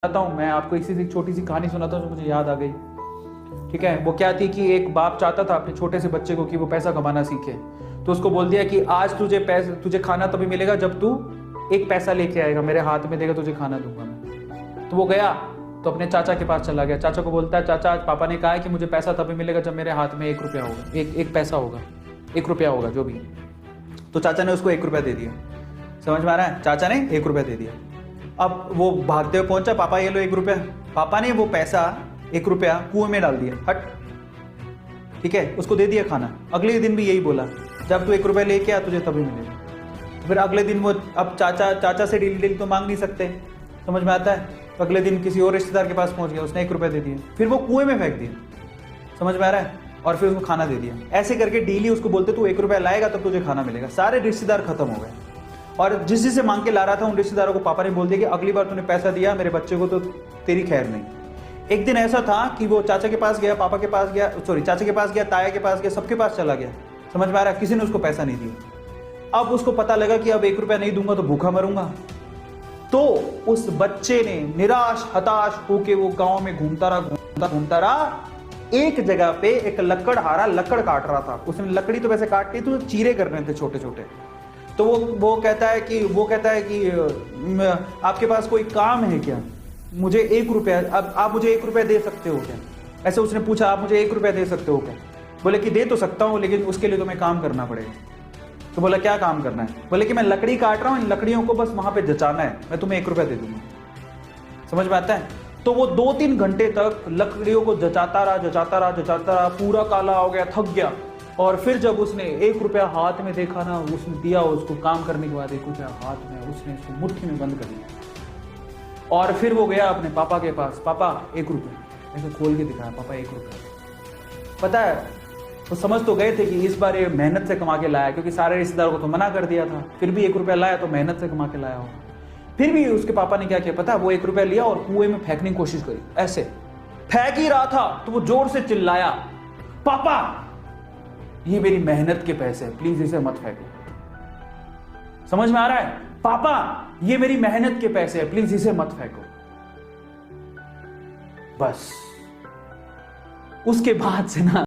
सुनाता हूँ, मैं आपको इसी से एक छोटी सी कहानी सुनाता हूँ जो मुझे याद आ गई। ठीक है, वो क्या थी कि एक बाप चाहता था अपने छोटे से बच्चे को कि वो पैसा कमाना सीखे। तो उसको बोल दिया कि आज तुझे खाना तभी मिलेगा जब तू एक पैसा लेके आएगा, मेरे हाथ में देगा, तुझे खाना दूंगा मैं। तो वो गया तो अपने चाचा के पास चला गया। चाचा को बोलता है, चाचा आज पापा ने कहा है कि मुझे पैसा तभी मिलेगा जब मेरे हाथ में 1 रुपया होगा, एक पैसा होगा, 1 रुपया होगा जो भी। तो चाचा ने उसको 1 रुपया दे दिया। समझ में आ रहा है? चाचा ने 1 रुपया दे दिया। अब वो भागते हुए पहुंचा, पापा ये लो 1 रुपया। पापा ने वो पैसा 1 रुपया कुएं में डाल दिया, हट। ठीक है, उसको दे दिया खाना। अगले दिन भी यही बोला, जब तू 1 रुपया लेके आ तुझे तभी मिलेगा। तो फिर अगले दिन वो, अब चाचा से डेली तो मांग नहीं सकते, समझ में आता है? तो अगले दिन किसी और रिश्तेदार के पास पहुंच गया, उसने 1 रुपया दे दिया, फिर वो कुएं में फेंक दिया। समझ में आ रहा है? और फिर उसको खाना दे दिया। ऐसे करके डेली उसको बोलते तू 1 रुपया लाएगा तब तुझे खाना मिलेगा। सारे रिश्तेदार खत्म हो गए और जिस जिससे मांग के ला रहा था उन रिश्तेदारों को पापा ने बोल दिया कि अगली बार तूने पैसा दिया मेरे बच्चे को तो तेरी खैर नहीं। एक दिन ऐसा था कि वो चाचा के पास गया, पापा के पास गया, चाचा के पास गया, ताया के पास गया, सबके पास चला गया। समझ में आ रहा है? किसी ने उसको पैसा नहीं दिया। अब उसको पता लगा कि अब 1 रुपया नहीं दूंगा तो भूखा मरूंगा। तो उस बच्चे ने निराश हताश होके वो गांव में घूमता रहा। एक जगह पे एक लकड़हारा लकड़ काट रहा था। उसने लकड़ी तो वैसे काट के तो चीरे कर रहे थे छोटे छोटे। तो वो कहता है कि आपके पास कोई काम है क्या? मुझे 1 रुपया, अब आप मुझे 1 रुपया दे सकते हो क्या? ऐसे उसने पूछा, आप मुझे 1 रुपया दे सकते हो क्या? बोले कि दे तो सकता हूँ लेकिन उसके लिए तुम्हें काम करना पड़ेगा। तो बोला क्या काम करना है? बोले कि मैं लकड़ी काट रहा हूँ, इन लकड़ियों को बस वहां पे जचाना है, मैं तुम्हें 1 रुपया दे दूंगा। समझ में आता है? तो वो 2-3 घंटे तक लकड़ियों को जचाता रहा, पूरा काला हो गया, थक गया। और फिर जब उसने 1 रुपया हाथ में देखा ना, उसने दिया उसको काम करने के बाद 1 रुपया हाथ में, उसने उसको मुट्ठी में बंद कर लिया। और फिर वो गया अपने पापा के पास, पापा 1 रुपया, ऐसे खोल के दिखाया, पापा 1 रुपया। पता है, वो समझ तो गए थे कि इस बार ये मेहनत से कमा के लाया, क्योंकि सारे रिश्तेदारों को तो मना कर दिया था। फिर भी 1 रुपया लाया तो मेहनत से कमा के लाया होगा। फिर भी उसके पापा ने क्या किया पता है? वो 1 रुपया लिया और कुएं में फेंकने की कोशिश करी। ऐसे फेंक ही रहा था तो वो जोर से चिल्लाया, पापा ये मेरी मेहनत के पैसे, प्लीज इसे मत फेंको। समझ में आ रहा है? पापा ये मेरी मेहनत के पैसे है, प्लीज इसे मत फेंको। बस उसके बाद से ना